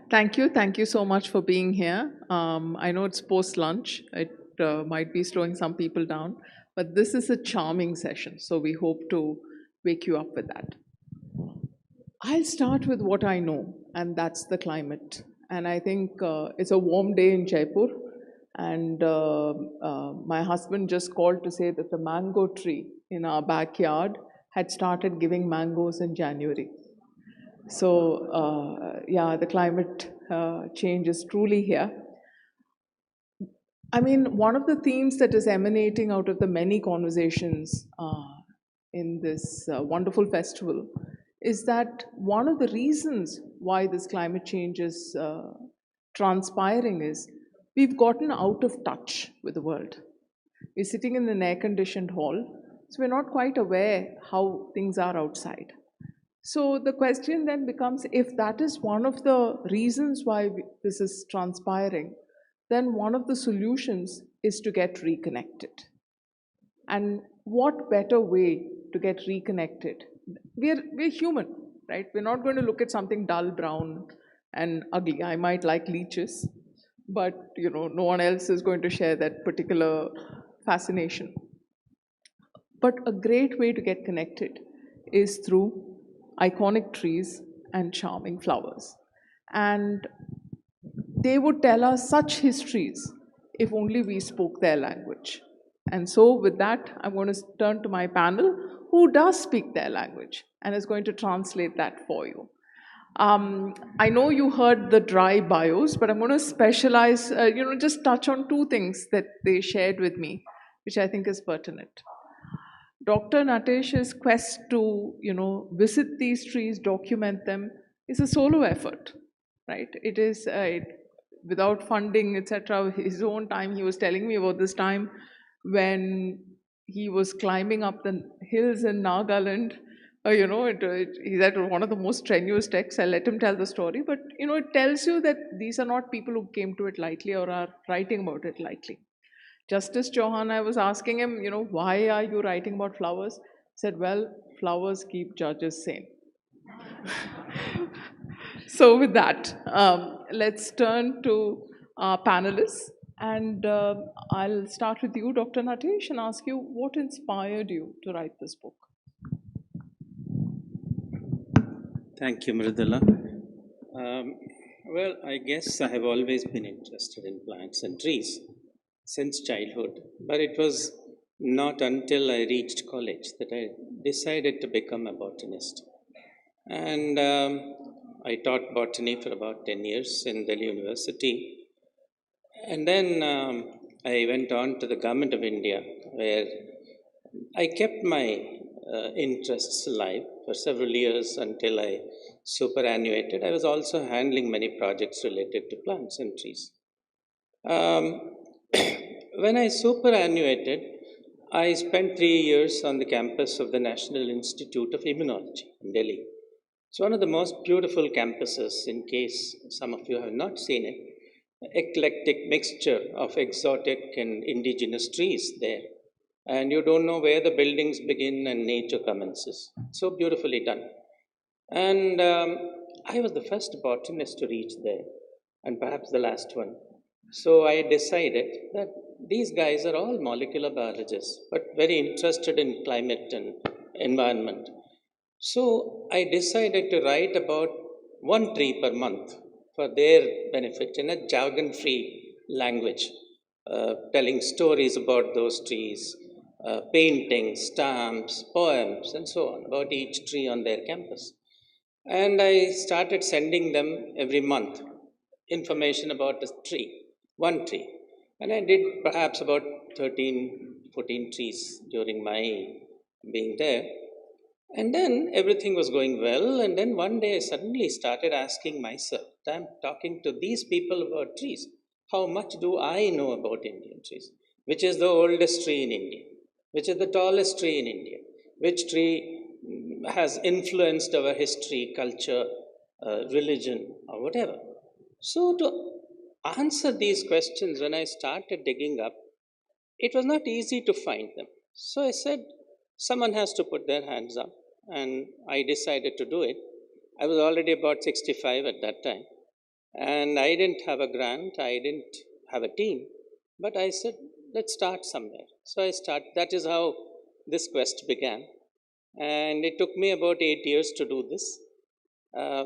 Thank you. Thank you so much for being here. I know it's post lunch. It might be slowing some people down, but this is a charming session. So we hope to wake you up with that. I'll start with what I know, and that's the climate. And I think it's a warm day in Jaipur. And my husband just called to say that the mango tree in our backyard had started giving mangoes in January. So, yeah, the climate change is truly here. I mean, one of the themes that is emanating out of the many conversations in this wonderful festival is that one of the reasons why this climate change is transpiring is we've gotten out of touch with the world. We're sitting in an air conditioned hall, so we're not quite aware how things are outside. So the question then becomes, if that is one of the reasons why this is transpiring, then one of the solutions is to get reconnected. And what better way to get reconnected? We're human, right? We're not going to look at something dull brown and ugly. I might like leeches, but no one else is going to share that particular fascination. But a great way to get connected is through iconic trees and charming flowers. And they would tell us such histories if only we spoke their language. And so, with that, I'm going to turn to my panel who does speak their language and is going to translate that for you. I know you heard the dry bios, but I'm going to specialize, just touch on two things that they shared with me, which I think is pertinent. Dr. Natesh's quest to, visit these trees, document them, is a solo effort, right? It is without funding, etc. His own time. He was telling me about this time when he was climbing up the hills in Nagaland. He's at one of the most strenuous texts. I'll let him tell the story, but it tells you that these are not people who came to it lightly or are writing about it lightly. Justice Chauhan, I was asking him, why are you writing about flowers? He said, well, flowers keep judges sane. So, with that, let's turn to our panelists. And I'll start with you, Dr. Natesh, and ask you what inspired you to write this book? Thank you, Mridula. Well, I guess I have always been interested in plants and trees since childhood, but it was not until I reached college that I decided to become a botanist. And I taught botany for about 10 years in Delhi University. And then I went on to the Government of India, where I kept my interests alive for several years until I superannuated. I was also handling many projects related to plants and trees. When I superannuated, I spent 3 years on the campus of the National Institute of Immunology in Delhi. It's one of the most beautiful campuses, in case some of you have not seen it. Eclectic mixture of exotic and indigenous trees there. And you don't know where the buildings begin and nature commences. So beautifully done. And I was the first botanist to reach there, and perhaps the last one. So I decided that these guys are all molecular biologists, but very interested in climate and environment. So I decided to write about one tree per month for their benefit in a jargon free language, telling stories about those trees, paintings, stamps, poems, and so on about each tree on their campus. And I started sending them every month information about a tree, one tree. And I did perhaps about 13, 14 trees during my being there. And then everything was going well. And then one day I suddenly started asking myself, I'm talking to these people about trees. How much do I know about Indian trees? Which is the oldest tree in India? Which is the tallest tree in India? Which tree has influenced our history, culture, religion, or whatever? So, to answer these questions, when I started digging up, it was not easy to find them. So I said, someone has to put their hands up, and I decided to do it. I was already about 65 at that time. And I didn't have a grant, I didn't have a team, but I said, let's start somewhere. So I started. That is how this quest began. And it took me about 8 years to do this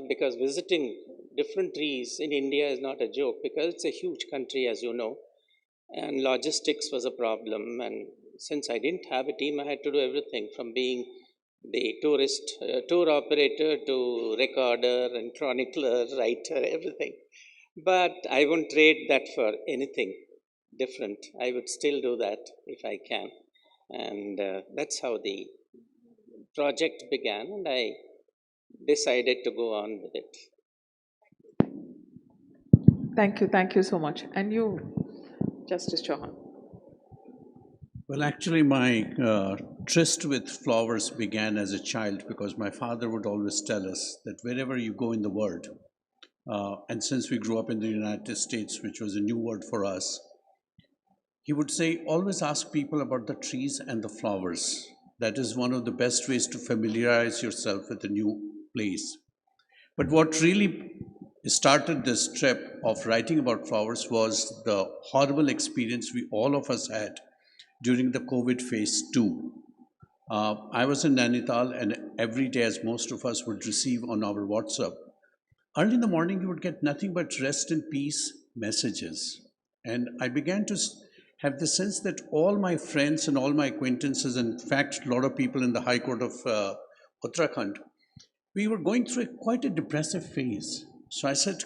because visiting different trees in India is not a joke because it's a huge country, as you know, and logistics was a problem. And since I didn't have a team, I had to do everything from being the tour operator to recorder and chronicler, writer, everything. But I won't trade that for anything different. I would still do that if I can. And that's how the project began, and I decided to go on with it. Thank you so much. And you, Justice Chauhan. Well, actually, my tryst with flowers began as a child because my father would always tell us that wherever you go in the world, and since we grew up in the United States, which was a new word for us, he would say, always ask people about the trees and the flowers. That is one of the best ways to familiarize yourself with a new place. But what really started this trip of writing about flowers was the horrible experience we all of us had during the COVID phase 2. I was in Nainital, and every day, as most of us would receive on our WhatsApp, early in the morning, you would get nothing but rest and peace messages. And I began to have the sense that all my friends and all my acquaintances, in fact, a lot of people in the High Court of Uttarakhand, we were going through quite a depressive phase. So I said,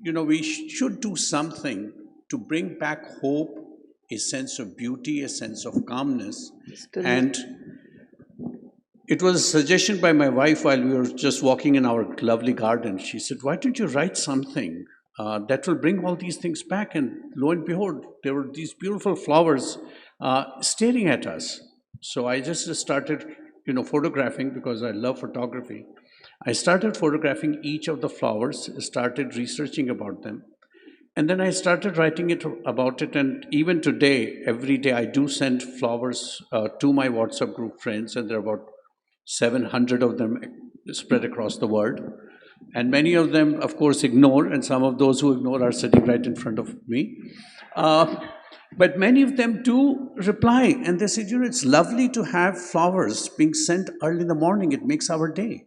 we should do something to bring back hope, a sense of beauty, a sense of calmness. And it was a suggestion by my wife while we were just walking in our lovely garden. She said, why don't you write something that will bring all these things back? And lo and behold, there were these beautiful flowers staring at us. So I just started, photographing because I love photography. I started photographing each of the flowers, started researching about them. And then I started writing about it. And even today, every day, I do send flowers to my WhatsApp group friends, and there are about 700 of them spread across the world. And many of them, of course, ignore, and some of those who ignore are sitting right in front of me. But many of them do reply, and they say, it's lovely to have flowers being sent early in the morning. It makes our day.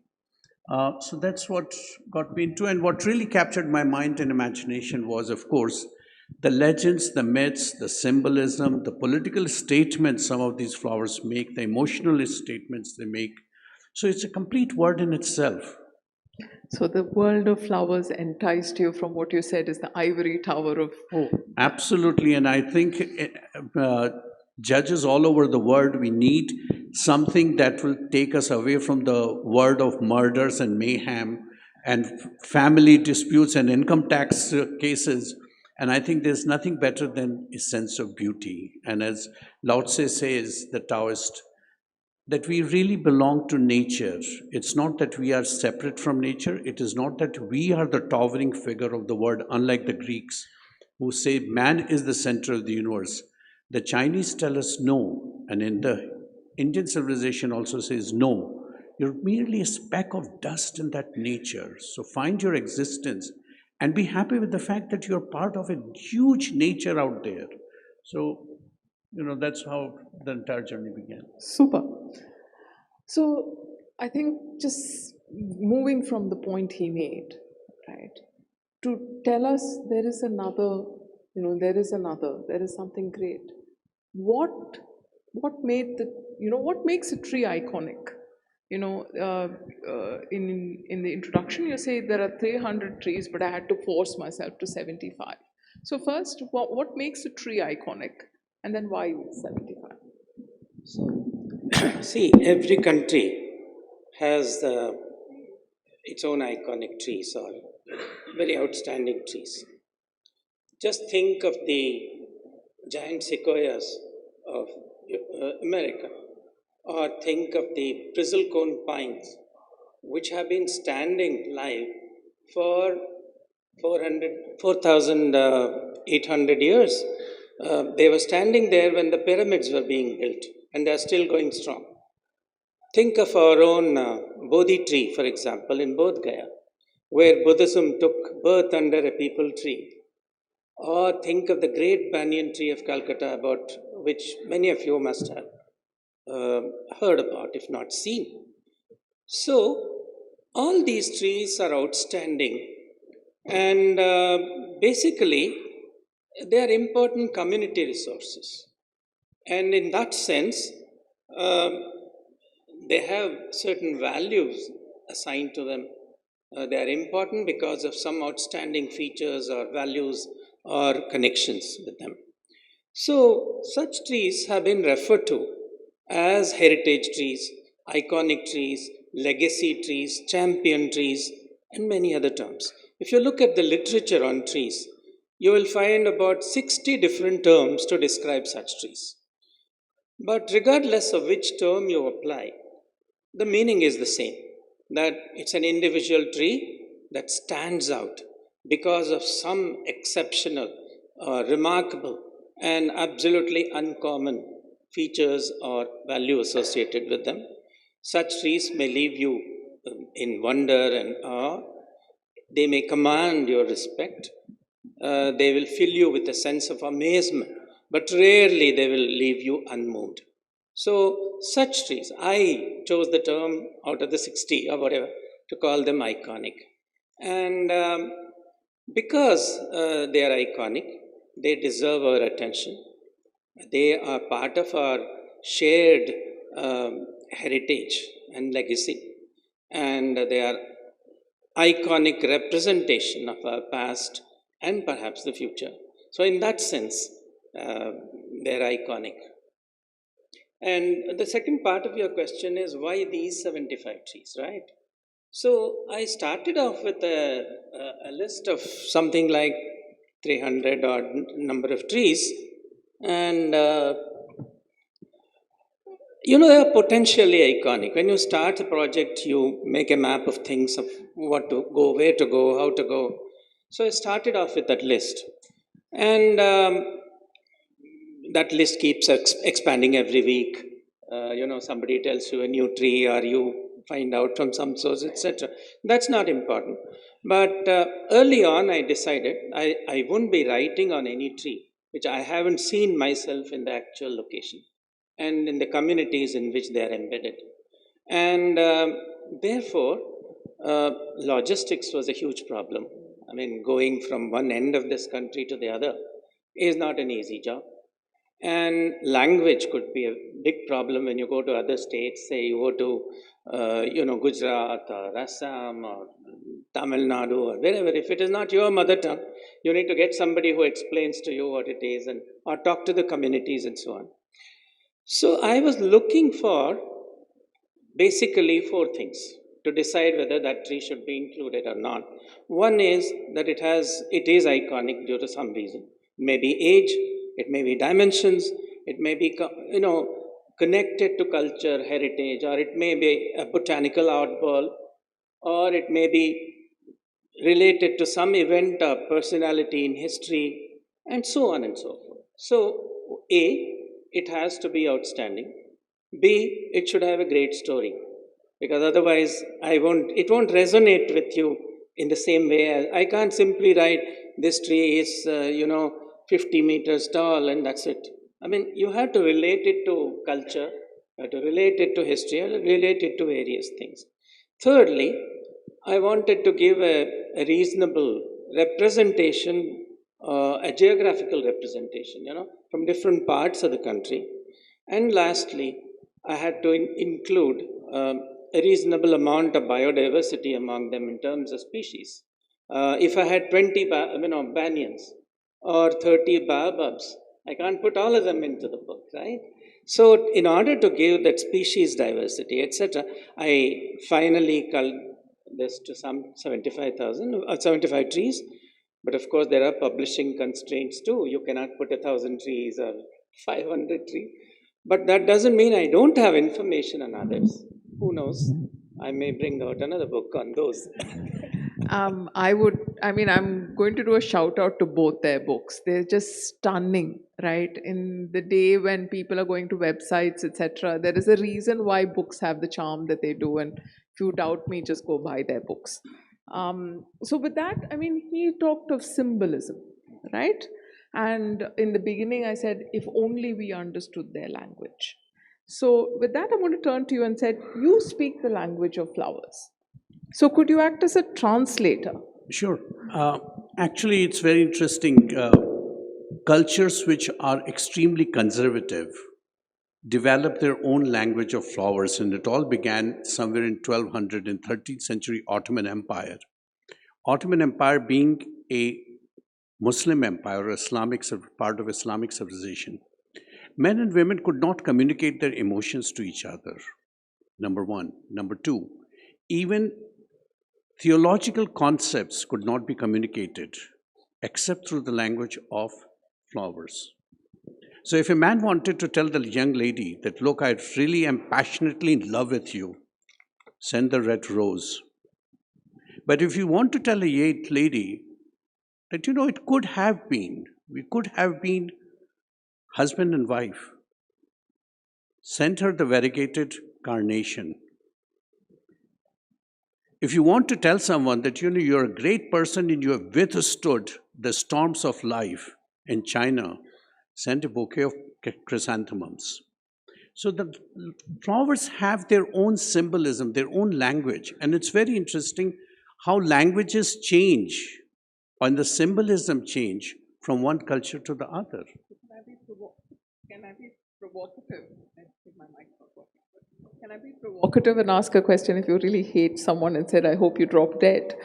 So that's what got me into, and what really captured my mind and imagination was, of course, the legends, the myths, the symbolism, the political statements some of these flowers make, the emotional statements they make. So it's a complete word in itself. So the world of flowers enticed you from what you said is the ivory tower of... Oh, absolutely. And I think judges all over the world, we need something that will take us away from the world of murders and mayhem and family disputes and income tax cases. And I think there's nothing better than a sense of beauty. And as Lao Tse says, the Taoist, that we really belong to nature. It's not that we are separate from nature. It is not that we are the towering figure of the world, unlike the Greeks who say man is the center of the universe. The Chinese tell us no, and in the Indian civilization also says no. You're merely a speck of dust in that nature. So find your existence and be happy with the fact that you're part of a huge nature out there. So, that's how the entire journey began. Super. So I think just moving from the point he made, right, to tell us there is another, there is something great. What made what makes a tree iconic? In the introduction, you say there are 300 trees, but I had to force myself to 75. So first, what makes a tree iconic, and then why 75? See, every country has its own iconic trees or very outstanding trees. Just think of the giant sequoias of America, or think of the bristlecone pines, which have been standing live for 4,800 years. They were standing there when the pyramids were being built, and they are still going strong. Think of our own Bodhi tree, for example, in Bodh Gaya. where Buddhism took birth under a peepal tree. Or think of the great banyan tree of Calcutta, about which many of you must have uh, heard about, if not seen. So, all these trees are outstanding, and basically, they are important community resources. And in that sense, um, they have certain values assigned to them. They are important because of some outstanding features or values or connections with them. So, such trees have been referred to as heritage trees, iconic trees, legacy trees, champion trees, and many other terms. If you look at the literature on trees, you will find about 60 different terms to describe such trees. But regardless of which term you apply, the meaning is the same, that it's an individual tree that stands out because of some exceptional, remarkable, and absolutely uncommon features or value associated with them. Such trees may leave you in wonder and awe. They may command your respect. They will fill you with a sense of amazement, but rarely they will leave you unmoved. So, such trees, I chose the term out of the 60 or whatever to call them iconic. And because they are iconic, they deserve our attention. They are part of our shared heritage and legacy, and they are iconic representation of our past and perhaps the future. So, in that sense, uh, they're iconic. And the second part of your question is why these 75 trees, right? So, I started off with a list of something like 300 odd number of trees, and they are potentially iconic. When you start a project, you make a map of things of what to go, where to go, how to go. So I started off with that list. And that list keeps expanding every week. Somebody tells you a new tree, or you find out from some source, etc. That's not important. But early on, I decided I wouldn't be writing on any tree which I haven't seen myself in the actual location and in the communities in which they are embedded. And therefore, logistics was a huge problem. I mean, going from one end of this country to the other is not an easy job. And language could be a big problem when you go to other states, say you go to, Gujarat or Assam or Tamil Nadu or wherever. If it is not your mother tongue, you need to get somebody who explains to you what it is, and or talk to the communities and so on. So I was looking for basically four things to decide whether that tree should be included or not. One is that it is iconic due to some reason. It may be age, it may be dimensions, it may be connected to culture, heritage, or it may be a botanical outball, or it may be related to some event or personality in history, and so on and so forth. So, A, it has to be outstanding. B, it should have a great story, because otherwise it won't resonate with you in the same way. I can't simply write this tree is 50 meters tall and that's it. I mean, you have to relate it to culture, you have to relate it to history, you have to relate it to various things. Thirdly, I wanted to give a reasonable representation, a geographical representation, from different parts of the country. And lastly, I had to include a reasonable amount of biodiversity among them in terms of species. If I had 20 banyans or 30 baobabs, I can't put all of them into the book, right? So, in order to give that species diversity, etc., I finally culled this to some 75,000 or 75 trees. But of course, there are publishing constraints too. You cannot put 1,000 trees or 500 trees. But that doesn't mean I don't have information on others. Who knows? I may bring out another book on those. I'm going to do a shout out to both their books. They're just stunning, right? In the day when people are going to websites, etc., there is a reason why books have the charm that they do. And if you doubt me, just go buy their books. So with that, I mean, he talked of symbolism, right? And in the beginning, I said, if only we understood their language. So with that, I'm going to turn to you and said, you speak the language of flowers. So could you act as a translator? Sure. Actually, it's very interesting. Cultures which are extremely conservative develop their own language of flowers, and it all began somewhere in 1200 in 13th century Ottoman Empire. Ottoman Empire being a Muslim empire, part of Islamic civilization, men and women could not communicate their emotions to each other, number one. Number two, even theological concepts could not be communicated except through the language of flowers. So if a man wanted to tell the young lady that, look, I really am passionately in love with you, send the red rose. But if you want to tell a young lady that, it could have been, we could have been husband and wife, send her the variegated carnation. If you want to tell someone that, you're a great person and you have withstood the storms of life in China, send a bouquet of chrysanthemums. So the flowers have their own symbolism, their own language. And it's very interesting how languages change and the symbolism change from one culture to the other. Can I be provocative? Can I be provocative and ask a question if you really hate someone and said, I hope you drop dead?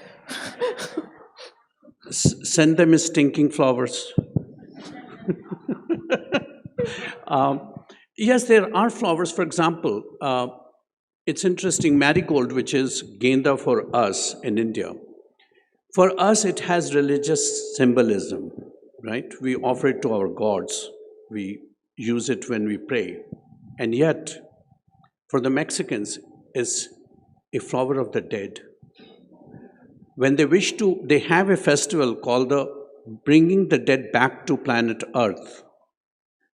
Send them stinking flowers. Yes, there are flowers. For example, it's interesting, marigold, which is genda for us in India. For us, it has religious symbolism, right? We offer it to our gods. We use it when we pray. And yet, for the Mexicans, is a flower of the dead. When they have a festival called the Bringing the Dead Back to Planet Earth.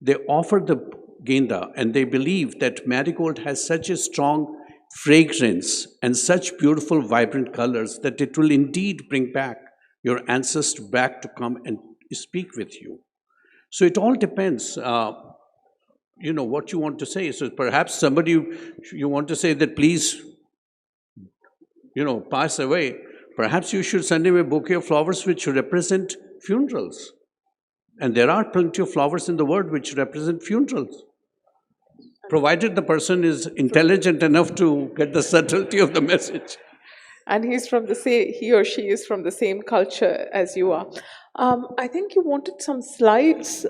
They offer the genda, and they believe that marigold has such a strong fragrance and such beautiful, vibrant colors that it will indeed bring back your ancestors back to come and speak with you. So it all depends, what you want to say. So perhaps somebody you want to say that please, pass away. Perhaps you should send him a bouquet of flowers which represent funerals. And there are plenty of flowers in the world which represent funerals, provided the person is intelligent enough to get the subtlety of the message. And he or she is from the same culture as you are. I think you wanted some slides.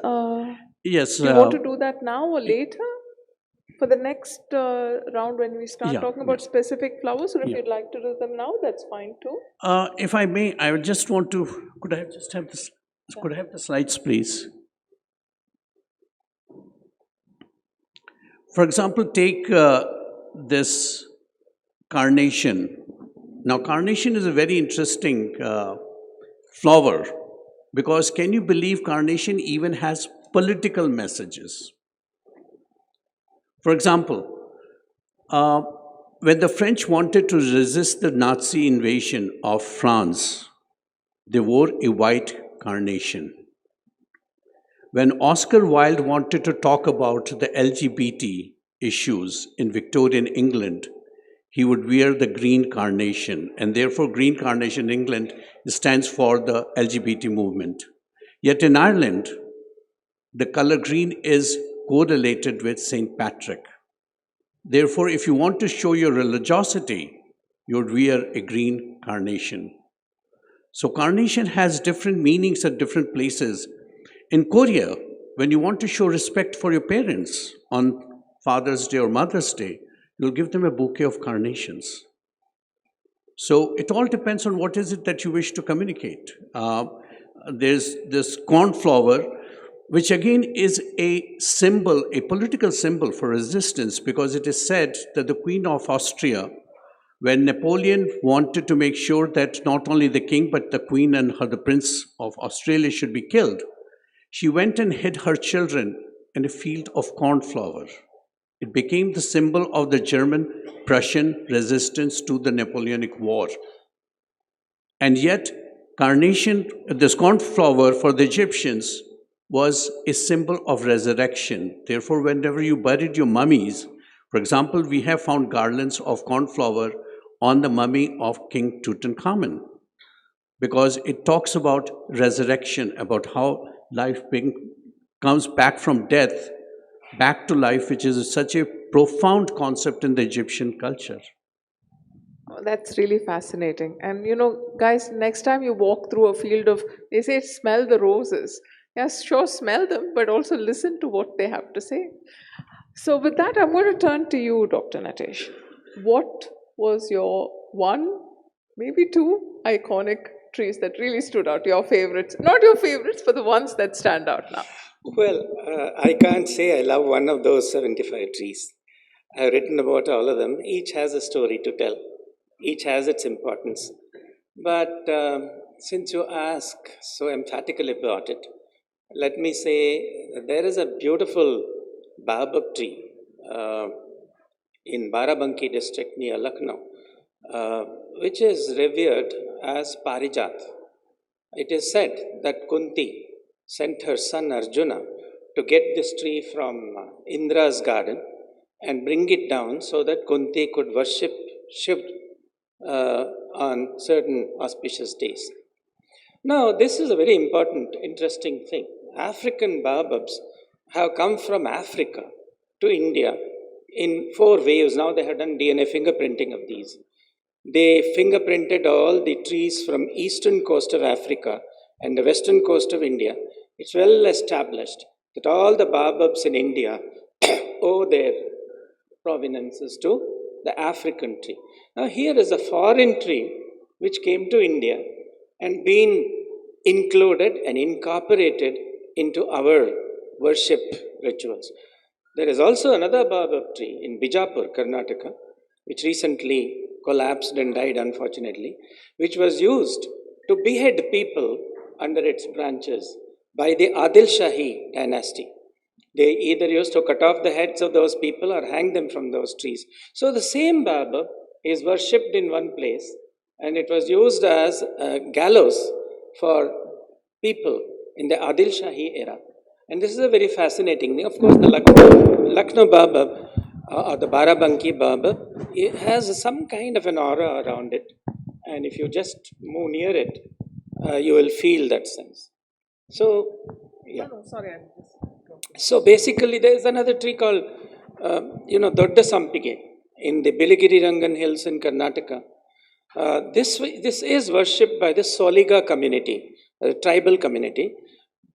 Yes. Do you want to do that now or later? For the next round when we start talking about specific flowers, or if you'd like to do them now, that's fine too. If I may, I would just want to, could I just have this? Could I have the slides, please? For example, take this carnation. Now, carnation is a very interesting flower because can you believe carnation even has political messages? For example, when the French wanted to resist the Nazi invasion of France, they wore a white carnation. When Oscar Wilde wanted to talk about the LGBT issues in Victorian England, he would wear the green carnation, and therefore green carnation in England stands for the LGBT movement. Yet in Ireland, the color green is correlated with St. Patrick. Therefore, if you want to show your religiosity, you would wear a green carnation. So carnation has different meanings at different places. In Korea, when you want to show respect for your parents on Father's Day or Mother's Day, you'll give them a bouquet of carnations. So it all depends on what is it that you wish to communicate. There's this cornflower, which again is a symbol, a political symbol for resistance, because it is said that the Queen of Austria, when Napoleon wanted to make sure that not only the king, but the queen and the prince of Australia should be killed, she went and hid her children in a field of cornflower. It became the symbol of the German-Prussian resistance to the Napoleonic War. And yet, carnation, this cornflower for the Egyptians was a symbol of resurrection. Therefore, whenever you buried your mummies, for example, we have found garlands of cornflower on the mummy of King Tutankhamun because it talks about resurrection, about how comes back from death, back to life, which is such a profound concept in the Egyptian culture. Oh, that's really fascinating. And guys, next time you walk through a field of, they say, smell the roses. Yes, sure, smell them, but also listen to what they have to say. So, with that, I'm going to turn to you, Dr. Natesh. What was your one, maybe two iconic trees that really stood out? Your favorites, not your favorites, but the ones that stand out now. Well, I can't say I love one of those 75 trees. I've written about all of them. Each has a story to tell, each has its importance. But since you ask so emphatically about it, let me say that there is a beautiful baobab tree in Barabanki district near Lucknow, which is revered as Parijat. It is said that Kunti sent her son Arjuna to get this tree from Indra's garden and bring it down so that Kunti could worship Shiv on certain auspicious days. Now, this is a very important, interesting thing. African baobabs have come from Africa to India in 4 waves. Now they have done DNA fingerprinting of these. They fingerprinted all the trees from eastern coast of Africa and the western coast of India. It's well established that all the baobabs in India owe their provenances to the African tree. Now here is a foreign tree which came to India and been included and incorporated into our worship rituals. There is also another baobab tree in Bijapur, Karnataka, which recently collapsed and died unfortunately, which was used to behead people under its branches by the Adil Shahi dynasty. They either used to cut off the heads of those people or hang them from those trees. So the same baobab is worshipped in one place, and it was used as a gallows for people in the Adil Shahi era. And this is a very fascinating thing. Of course, the Lucknow baobab or the Barabanki baobab, it has some kind of an aura around it. And if you just move near it, you will feel that sense. So, yeah. No, sorry, So basically, there is another tree called, Dodda Sampige in the Biligiri Rangan Hills in Karnataka. This is worshipped by the Soliga community, the tribal community,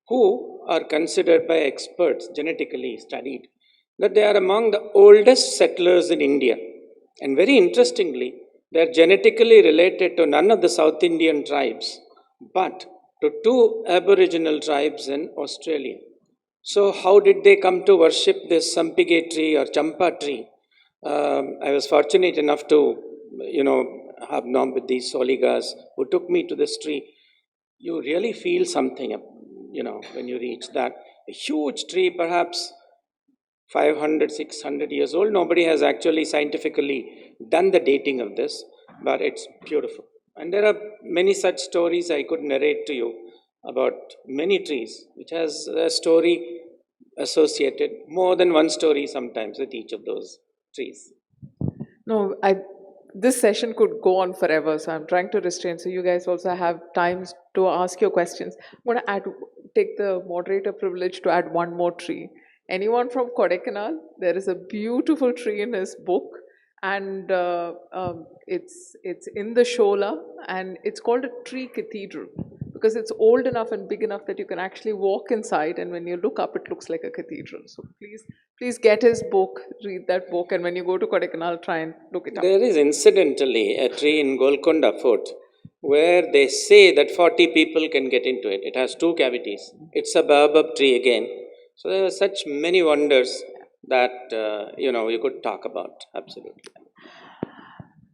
who are considered by experts, genetically studied, that they are among the oldest settlers in India. And very interestingly, they are genetically related to none of the South Indian tribes, but to 2 Aboriginal tribes in Australia. So, how did they come to worship this Sampige tree or Champa tree? I was fortunate enough to, hobnob with these Soligas who took me to this tree. You really feel something, when you reach that. A huge tree, perhaps 500, 600 years old. Nobody has actually scientifically done the dating of this, but it's beautiful. And there are many such stories I could narrate to you about many trees, which has a story associated, more than one story sometimes with each of those trees. No, this session could go on forever, so I'm trying to restrain. So you guys also have times to ask your questions. I'm going to take the moderator privilege to add one more tree. Anyone from Kodaikanal? There is a beautiful tree in his book, and it's in the Shola, and it's called a tree cathedral because it's old enough and big enough that you can actually walk inside, and when you look up, it looks like a cathedral. So please get his book, read that book, and when you go to Kodaikanal, try and look it up. There is incidentally a tree in Golconda Fort where they say that 40 people can get into it. It has 2 cavities. It's a baobab tree again. So there are such many wonders that, you could talk about, absolutely.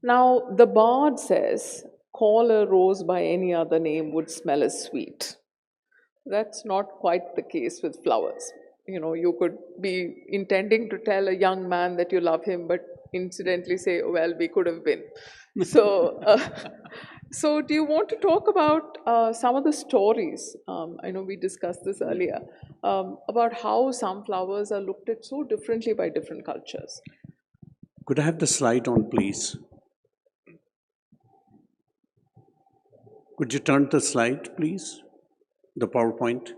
Now, the bard says, call a rose by any other name would smell as sweet. That's not quite the case with flowers. You could be intending to tell a young man that you love him, but incidentally say, well, we could have been. So, So, do you want to talk about some of the stories? I know we discussed this earlier about how some flowers are looked at so differently by different cultures. Could I have the slide on, please? Could you turn the slide, please? The PowerPoint.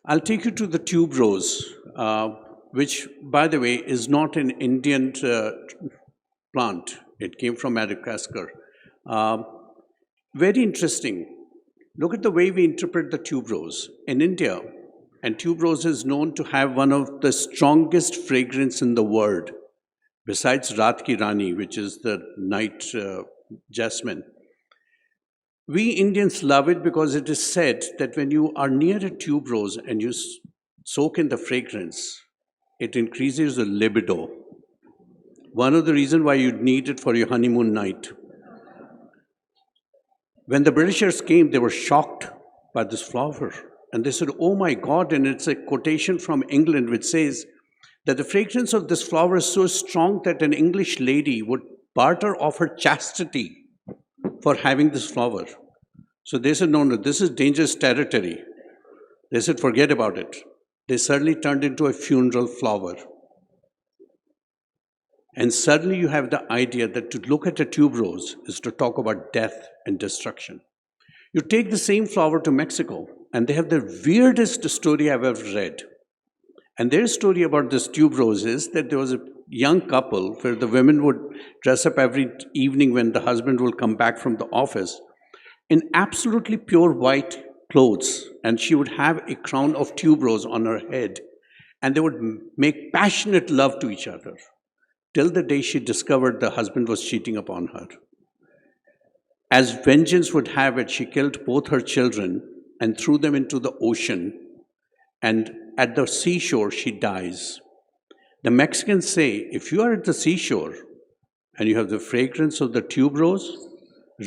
I'll take you to the tuberose, which, by the way, is not an Indian plant. It came from Madagascar. Very interesting. Look at the way we interpret the tuberose. In India, and tuberose is known to have one of the strongest fragrance in the world, besides Raat Ki Rani, which is the night jasmine. We Indians love it because it is said that when you are near a tuberose and you soak in the fragrance, it increases the libido. One of the reasons why you need it for your honeymoon night. When the Britishers came, they were shocked by this flower. And they said, oh my God, and it's a quotation from England which says that the fragrance of this flower is so strong that an English lady would barter off her chastity for having this flower. So they said, no, no, this is dangerous territory. They said, forget about it. They suddenly turned into a funeral flower. And suddenly you have the idea that to look at a tuberose is to talk about death and destruction. You take the same flower to Mexico, and they have the weirdest story I've ever read. And their story about this tuberose is that there was a young couple where the women would dress up every evening when the husband will come back from the office in absolutely pure white clothes, and she would have a crown of tuberose on her head, and they would make passionate love to each other till the day she discovered the husband was cheating upon her. As vengeance would have it, she killed both her children and threw them into the ocean, and at the seashore she dies. The Mexicans say, if you are at the seashore and you have the fragrance of the tuberose,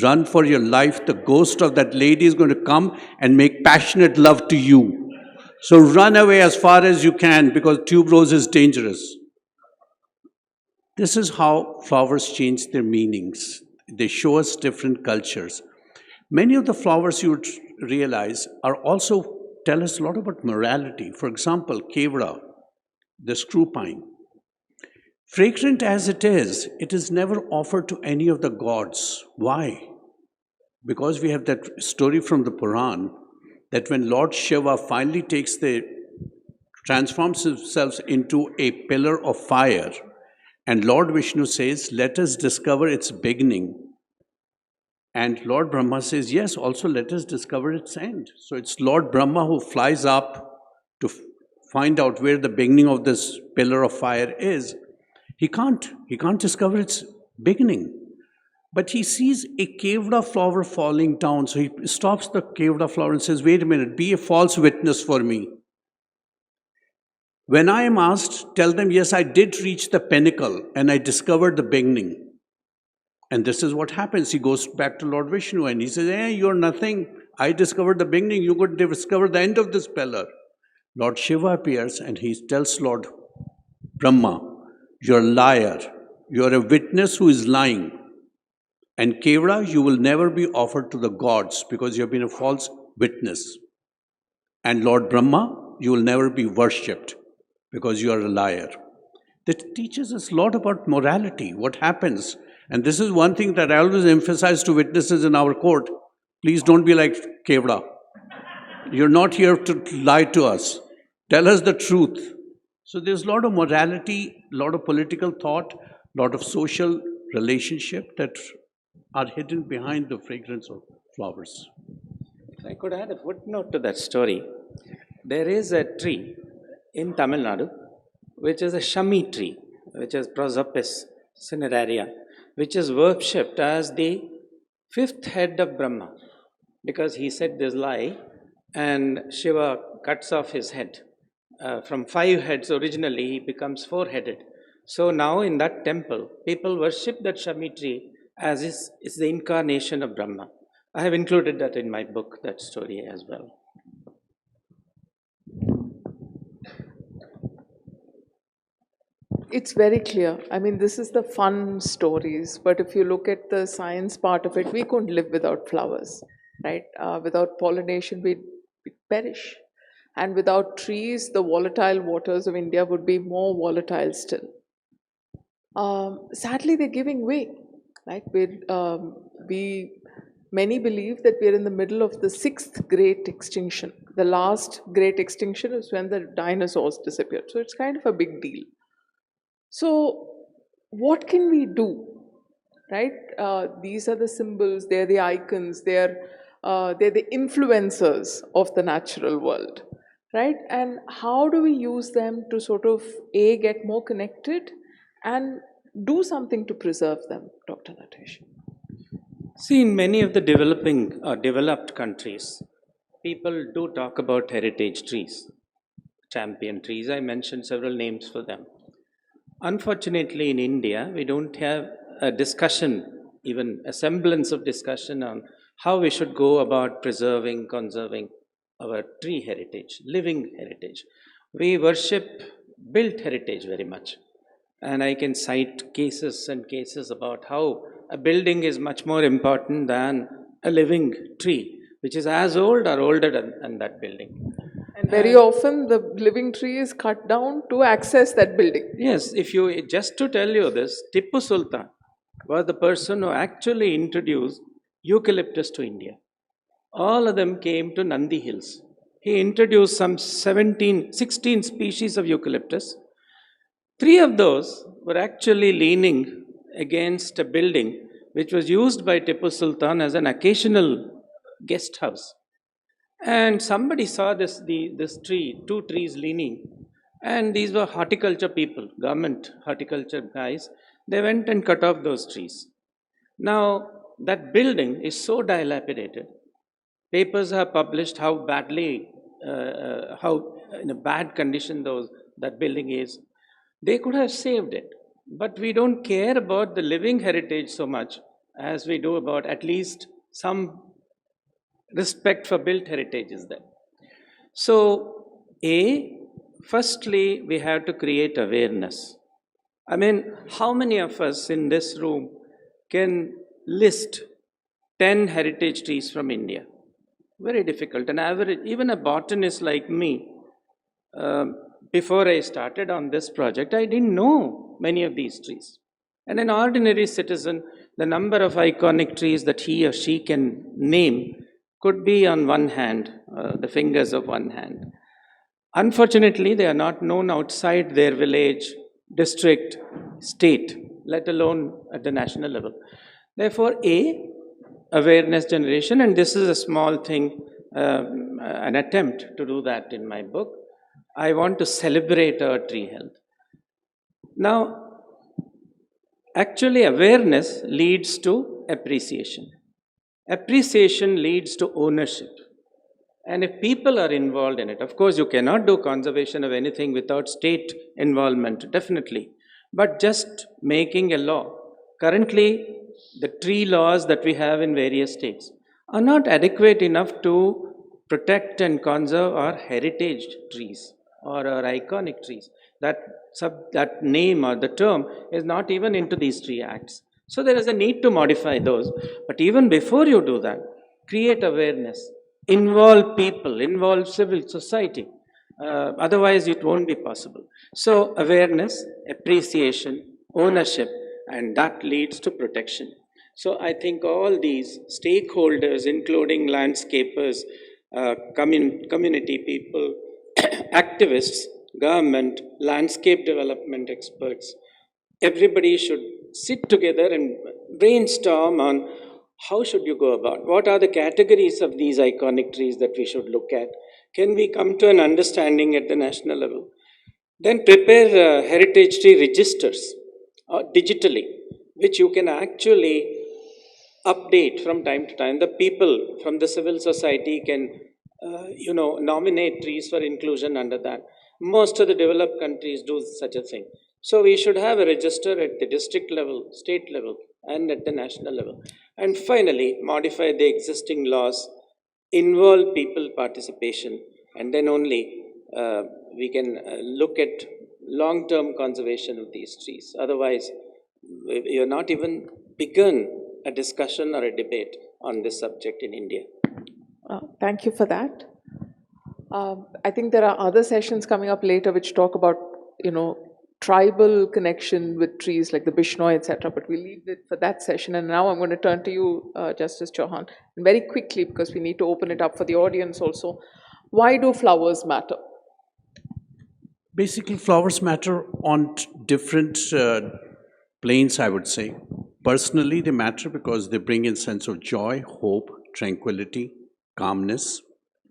run for your life. The ghost of that lady is going to come and make passionate love to you. So run away as far as you can because tuberose is dangerous. This is how flowers change their meanings. They show us different cultures. Many of the flowers you would realize are also tell us a lot about morality. For example, kevra, the screw pine. Fragrant as it is never offered to any of the gods. Why? Because we have that story from the Puran that when Lord Shiva finally transforms himself into a pillar of fire, and Lord Vishnu says, let us discover its beginning. And Lord Brahma says, yes, also let us discover its end. So it's Lord Brahma who flies up to find out where the beginning of this pillar of fire is. He can't discover its beginning. But he sees a kevra flower falling down. So he stops the kevra flower and says, wait a minute, be a false witness for me. When I am asked, tell them, yes, I did reach the pinnacle and I discovered the beginning. And this is what happens. He goes back to Lord Vishnu and he says, hey, you're nothing. I discovered the beginning. You could discover the end of this pillar. Lord Shiva appears and he tells Lord Brahma, you're a liar. You're a witness who is lying. And kevra, you will never be offered to the gods because you have been a false witness. And Lord Brahma, you will never be worshipped because you are a liar. That teaches us a lot about morality, what happens. And this is one thing that I always emphasize to witnesses in our court. Please don't be like kevra. You're not here to lie to us. Tell us the truth. So there's a lot of morality, a lot of political thought, a lot of social relationship that are hidden behind the fragrance of flowers. I could add a footnote to that story. There is a tree in Tamil Nadu, which is a shami tree, which is Prosopis cineraria, which is worshipped as the fifth head of Brahma, because he said this lie and Shiva cuts off his head. From 5 heads originally, he becomes 4-headed. So now in that temple, people worship that shami tree as is the incarnation of Brahma. I have included that in my book, that story as well. It's very clear. I mean, this is the fun stories, but if you look at the science part of it, we couldn't live without flowers, right? Without pollination, we'd perish. And without trees, the volatile waters of India would be more volatile still. Sadly, they're giving way. Right? Many believe that we're in the middle of the sixth great extinction. The last great extinction is when the dinosaurs disappeared. So it's kind of a big deal. So, what can we do? Right? These are the symbols, they're the icons, they're the influencers of the natural world. Right? And how do we use them to sort of get more connected and do something to preserve them, Dr. Natesh? See, in many of the developing or developed countries, people do talk about heritage trees, champion trees. I mentioned several names for them. Unfortunately, in India, we don't have a discussion, even a semblance of discussion on how we should go about preserving, conserving our tree heritage, living heritage. We worship built heritage very much. And I can cite cases and cases about how a building is much more important than a living tree, which is as old or older than that building. And very often the living tree is cut down to access that building. Yes, if you just to tell you this, Tipu Sultan was the person who actually introduced eucalyptus to India. All of them came to Nandi Hills. He introduced some 16 species of eucalyptus. 3 of those were actually leaning against a building which was used by Tipu Sultan as an occasional guest house. And somebody saw this tree, 2 trees leaning, and these were horticulture people, government horticulture guys. They went and cut off those trees. Now, that building is so dilapidated. Papers have published how badly, how in a bad condition that building is. They could have saved it, but we don't care about the living heritage so much as we do about at least some respect for built heritage is there. So, firstly, we have to create awareness. I mean, how many of us in this room can list 10 heritage trees from India? Very difficult. An average, even a botanist like me, before I started on this project, I didn't know many of these trees. And an ordinary citizen, the number of iconic trees that he or she can name could be on one hand, the fingers of one hand. Unfortunately, they are not known outside their village, district, state, let alone at the national level. Therefore, awareness generation, and this is a small thing, an attempt to do that in my book. I want to celebrate our tree health. Now, actually, awareness leads to appreciation. Appreciation leads to ownership. And if people are involved in it, of course, you cannot do conservation of anything without state involvement, definitely. But just making a law. Currently, the tree laws that we have in various states are not adequate enough to protect and conserve our heritage trees or our iconic trees. That name or the term is not even into these 3 acts. So there is a need to modify those. But even before you do that, create awareness, involve people, involve civil society. Otherwise, it won't be possible. So awareness, appreciation, ownership, and that leads to protection. So I think all these stakeholders, including landscapers, community people, activists, government, landscape development experts, everybody should sit together and brainstorm on how should you go about, what are the categories of these iconic trees that we should look at, can we come to an understanding at the national level, then prepare heritage tree registers digitally, which you can actually update from time to time. The people from the civil society can nominate trees for inclusion under that. Most of the developed countries do such a thing. So we should have a register at the district level, state level, and at the national level. And finally, modify the existing laws, involve people participation, and then only we can look at long-term conservation of these trees. Otherwise, you're not even begun a discussion or a debate on this subject in India. Thank you for that. I think there are other sessions coming up later which talk about, tribal connection with trees like the Bishnoi, etc. But we'll leave it for that session. And now I'm going to turn to you, Justice Chauhan, and very quickly, because we need to open it up for the audience also. Why do flowers matter? Basically, flowers matter on different planes, I would say. Personally, they matter because they bring in sense of joy, hope, tranquility, calmness.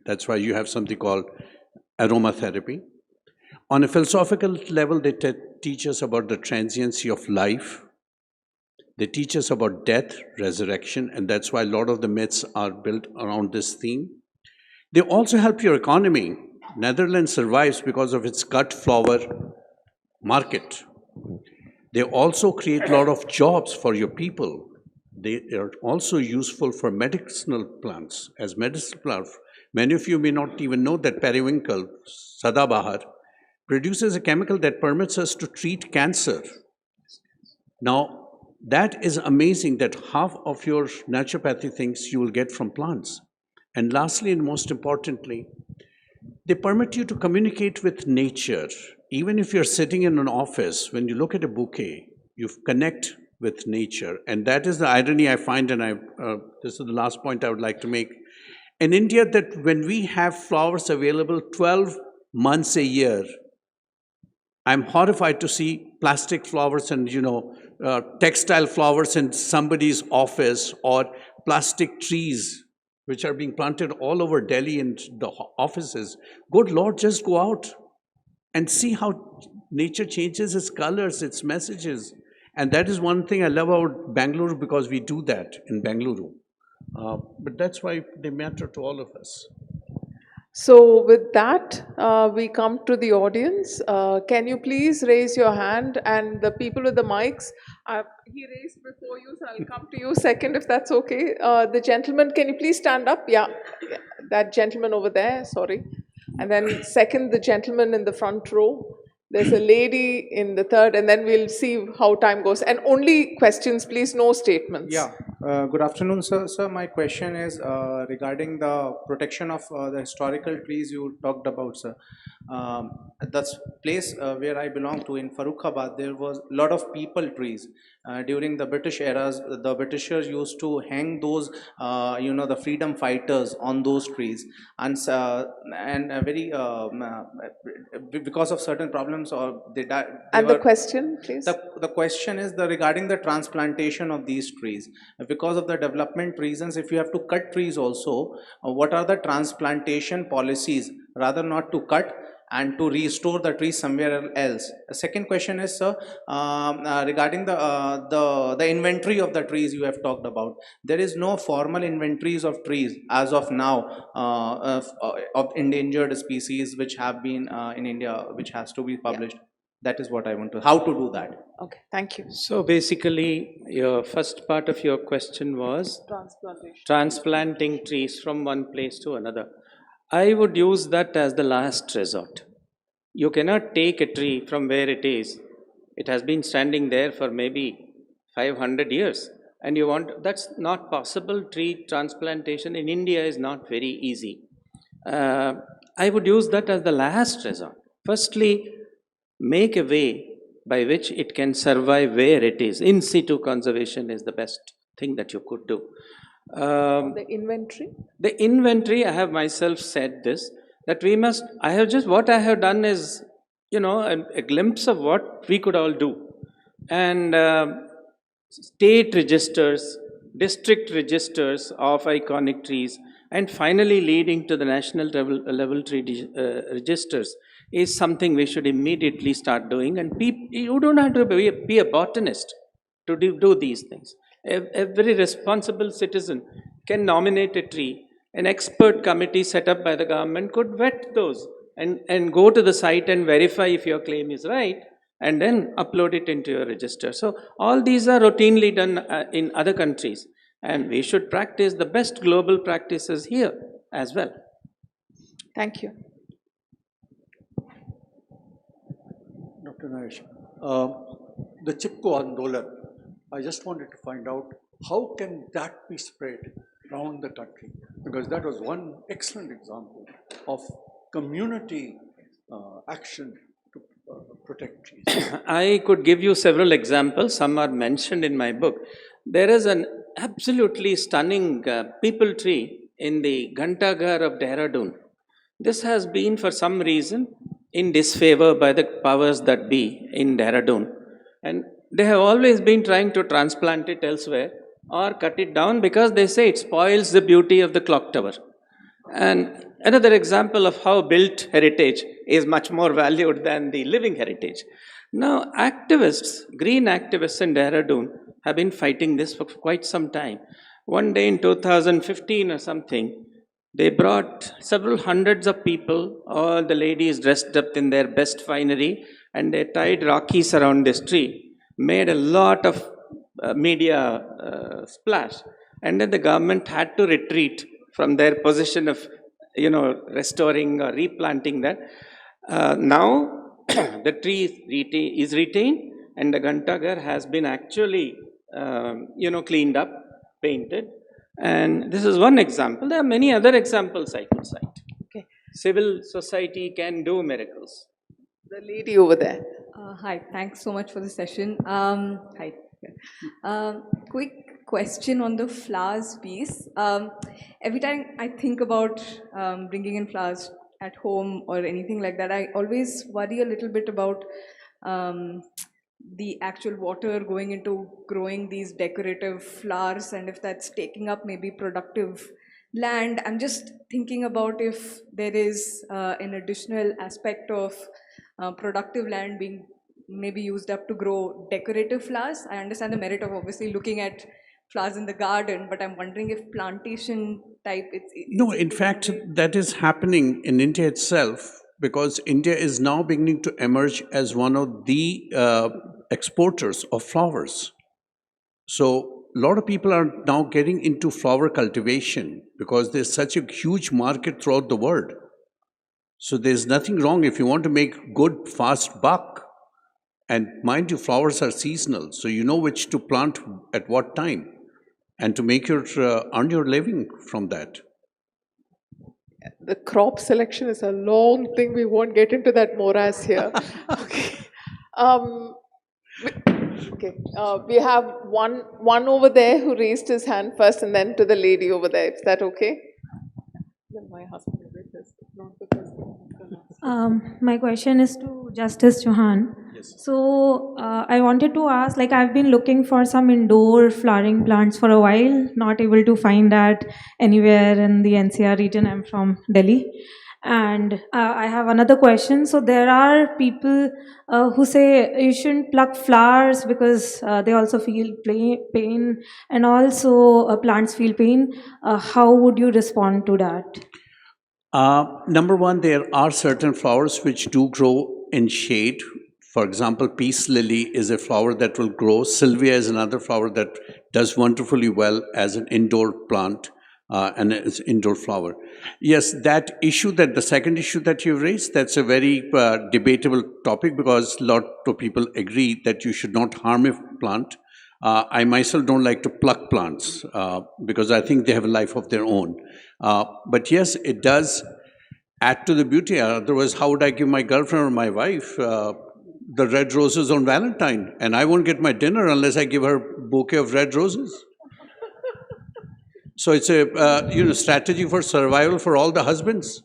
That's why you have something called aromatherapy. On a philosophical level, they teach us about the transiency of life. They teach us about death, resurrection, and that's why a lot of the myths are built around this theme. They also help your economy. Netherlands survives because of its cut flower market. They also create a lot of jobs for your people. They are also useful for medicinal plants. As medicinal plants, many of you may not even know that periwinkle, Sadabahar, produces a chemical that permits us to treat cancer. Now, that is amazing that half of your naturopathy things you will get from plants. And lastly, and most importantly, they permit you to communicate with nature. Even if you're sitting in an office, when you look at a bouquet, you connect with nature. And that is the irony I find, and this is the last point I would like to make. In India, that when we have flowers available 12 months a year, I'm horrified to see plastic flowers and, textile flowers in somebody's office, or plastic trees which are being planted all over Delhi and the offices. Good Lord, just go out and see how nature changes its colors, its messages. And that is one thing I love about Bangalore, because we do that in Bangalore. But that's why they matter to all of us. So with that, we come to the audience. Can you please raise your hand? And the people with the mics, he raised before you, so I'll come to you second if that's okay. The gentleman, can you please stand up? Yeah, that gentleman over there, sorry. And then second, the gentleman in the front row. There's a lady in the third, and then we'll see how time goes. And only questions, please, no statements. Yeah. Good afternoon, sir. Sir, my question is regarding the protection of the historical trees you talked about, sir. The place where I belong to in Farrukhabad, there was a lot of people trees. During the British eras, the Britishers used to hang those, the freedom fighters on those trees, and because of certain problems, or they died. And the question, please. The question is regarding the transplantation of these trees. Because of the development reasons, if you have to cut trees also, what are the transplantation policies, rather not to cut and to restore the trees somewhere else? The second question is, sir, regarding the inventory of the trees you have talked about. There is no formal inventories of trees as of now of endangered species which have been in India, which has to be published. Yeah. That is what I want to, how to do that. Okay, thank you. So basically, your first part of your question was transplanting trees from one place to another. I would use that as the last resort. You cannot take a tree from where it is. It has been standing there for maybe 500 years. And that's not possible. Tree transplantation in India is not very easy. I would use that as the last resort. Firstly, make a way by which it can survive where it is. In situ conservation is the best thing that you could do. The inventory? The inventory, I have myself said this, that what I have done is, a glimpse of what we could all do. And state registers, district registers of iconic trees, and finally leading to the national level tree registers is something we should immediately start doing. And you don't have to be a botanist to do these things. Every responsible citizen can nominate a tree. An expert committee set up by the government could vet those and go to the site and verify if your claim is right, and then upload it into your register. So all these are routinely done in other countries, and we should practice the best global practices here as well. Thank you. Dr. Naresh. The Chipko Andolan, I just wanted to find out how can that be spread around the country? Because that was one excellent example of community action to protect trees. I could give you several examples. Some are mentioned in my book. There is an absolutely stunning peepal tree in the Ghantaghar of Dehradun. This has been, for some reason, in disfavor by the powers that be in Dehradun. And they have always been trying to transplant it elsewhere or cut it down because they say it spoils the beauty of the clock tower. And another example of how built heritage is much more valued than the living heritage. Now, activists, green activists in Dehradun have been fighting this for quite some time. One day in 2015 or something, they brought several hundreds of people, all the ladies dressed up in their best finery, and they tied Rockies around this tree, made a lot of media splash. And then the government had to retreat from their position of, restoring or replanting that. Now, the tree is retained, and the Ghantaghar has been actually, cleaned up, painted. And this is one example. There are many other examples I could cite. Okay. Civil society can do miracles. The lady over there. Hi, thanks so much for the session. Hi. Quick question on the flowers piece. Every time I think about bringing in flowers at home or anything like that, I always worry a little bit about the actual water going into growing these decorative flowers, and if that's taking up maybe productive land. I'm just thinking about if there is an additional aspect of productive land being maybe used up to grow decorative flowers. I understand the merit of obviously looking at flowers in the garden, but I'm wondering if plantation type No, in fact, that is happening in India itself, because India is now beginning to emerge as one of the exporters of flowers. So a lot of people are now getting into flower cultivation because there's such a huge market throughout the world. So there's nothing wrong if you want to make good, fast buck. And mind you, flowers are seasonal, so you know which to plant at what time, and to make your earn your living from that. The crop selection is a long thing. We won't get into that morass here. Okay. We have one over there who raised his hand first, and then to the lady over there. Is that okay? My husband is with us. Not because my question is to Justice Chauhan. Yes. So I wanted to ask, I've been looking for some indoor flowering plants for a while, not able to find that anywhere in the NCR region. I'm from Delhi. And I have another question. So there are people who say you shouldn't pluck flowers because they also feel pain, and also plants feel pain. How would you respond to that? Number one, there are certain flowers which do grow in shade. For example, peace lily is a flower that will grow. Sylvia is another flower that does wonderfully well as an indoor plant and as indoor flower. Yes, that issue, that the second issue that you raised, that's a very debatable topic, because a lot of people agree that you should not harm a plant. I myself don't like to pluck plants because I think they have a life of their own. But yes, it does add to the beauty. Otherwise, how would I give my girlfriend or my wife the red roses on Valentine? And I won't get my dinner unless I give her a bouquet of red roses. So it's a strategy for survival for all the husbands.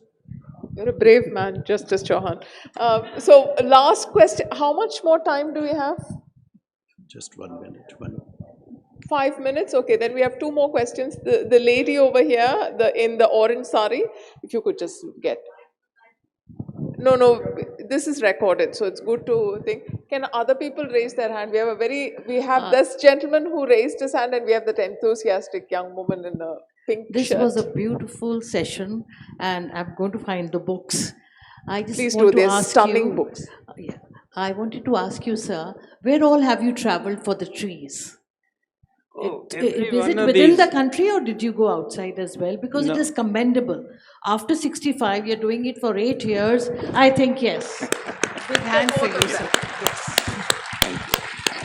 You're a brave man, Justice Chauhan. So last question, how much more time do we have? Just 1 minute. 5 minutes? Okay, then we have two more questions. The lady over here, in the orange sari, if you could just get. No, this is recorded, so it's good to think. Can other people raise their hand? We have this gentleman who raised his hand, and we have that enthusiastic young woman in the pink shirt. This was a beautiful session, and I'm going to find the books. Please do, there's stunning books. Yeah. I wanted to ask you, sir, where all have you traveled for the trees? Is it within the country, or did you go outside as well? Because it is commendable. After 65, you're doing it for 8 years. I think yes. Big hand for you, sir.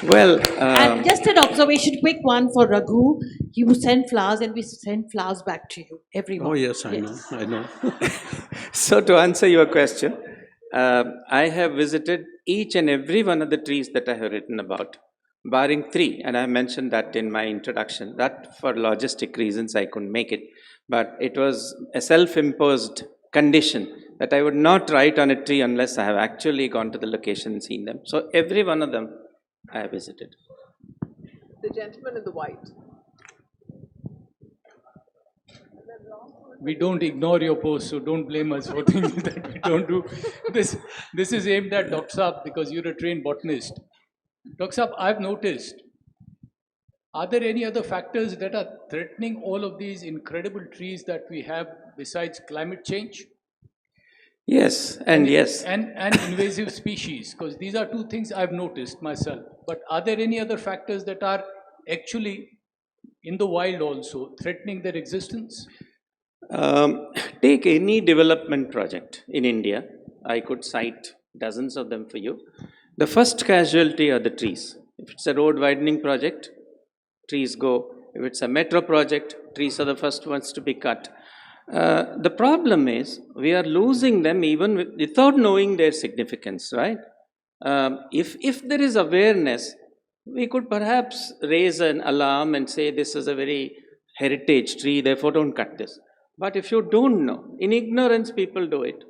Well, And just an observation, quick one for Raghu. You send flowers and we send flowers back to you every month. Oh, yes, I know. so to answer your question, I have visited each and every one of the trees that I have written about, barring 3, and I mentioned that in my introduction. That for logistic reasons I couldn't make it, but it was a self-imposed condition that I would not write on a tree unless I have actually gone to the location and seen them. So every one of them I have visited. The gentleman in the white. We don't ignore your post, so don't blame us for things that we don't do. This is aimed at Dr. Saab because you're a trained botanist. Dr. Saab, I've noticed, are there any other factors that are threatening all of these incredible trees that we have besides climate change? Yes, and yes. And invasive species, because these are 2 things I've noticed myself. But are there any other factors that are actually in the wild also threatening their existence? Take any development project in India. I could cite dozens of them for you. The first casualty are the trees. If it's a road widening project, trees go. If it's a metro project, trees are the first ones to be cut. The problem is we are losing them even without knowing their significance, right? If there is awareness, we could perhaps raise an alarm and say this is a very heritage tree, therefore don't cut this. But if you don't know, in ignorance people do it.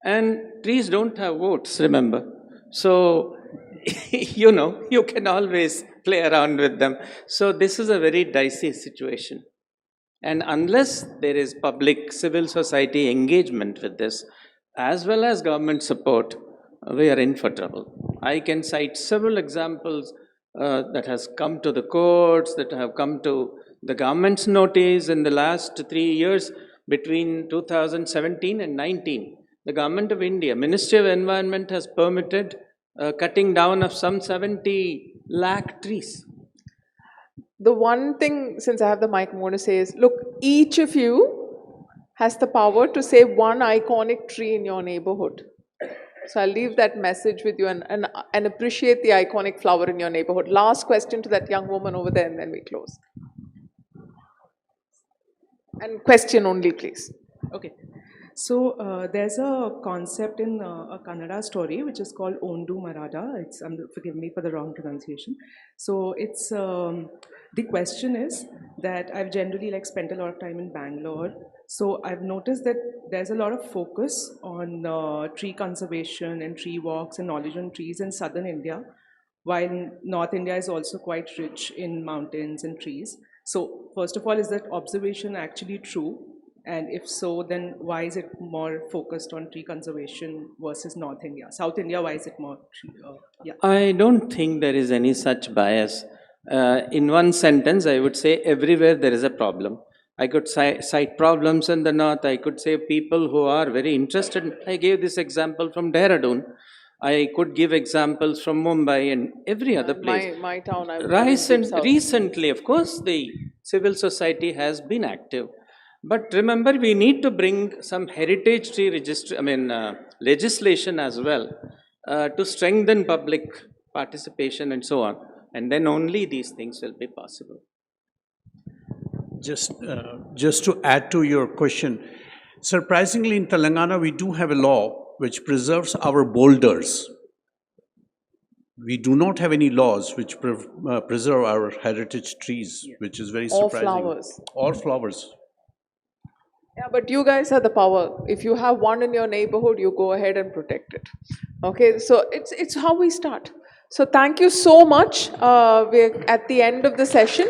And trees don't have votes, remember. So, you can always play around with them. So this is a very dicey situation. And unless there is public civil society engagement with this, as well as government support, we are in for trouble. I can cite several examples that has come to the courts, that have come to the government's notice in the last 3 years between 2017 and 19. The Government of India, Ministry of Environment has permitted cutting down of some 70 lakh trees. The one thing, since I have the mic, I'm going to say is, look, each of you has the power to save one iconic tree in your neighborhood. So I'll leave that message with you and appreciate the iconic flower in your neighborhood. Last question to that young woman over there, and then we close. And question only, please. Okay. So there's a concept in a Kannada story which is called Ondu Marada. It's forgive me for the wrong pronunciation. So it's the question is that I've generally spent a lot of time in Bangalore. So I've noticed that there's a lot of focus on tree conservation and tree walks and knowledge on trees in southern India, while North India is also quite rich in mountains and trees. So first of all, is that observation actually true? And if so, then why is it more focused on tree conservation versus North India? South India, why is it more tree? Yeah. I don't think there is any such bias. In one sentence, I would say everywhere there is a problem. I could cite problems in the north. I could say people who are very interested. I gave this example from Dehradun. I could give examples from Mumbai and every other place. My town. Recently, of course, the civil society has been active. But remember, we need to bring some heritage tree legislation as well to strengthen public participation and so on. And then only these things will be possible. Just to add to your question, surprisingly in Telangana we do have a law which preserves our boulders. We do not have any laws which preserve our heritage trees, which is very surprising. Or flowers. Or flowers. Yeah, but you guys have the power. If you have one in your neighborhood, you go ahead and protect it. Okay, so it's how we start. So thank you so much. We're at the end of the session.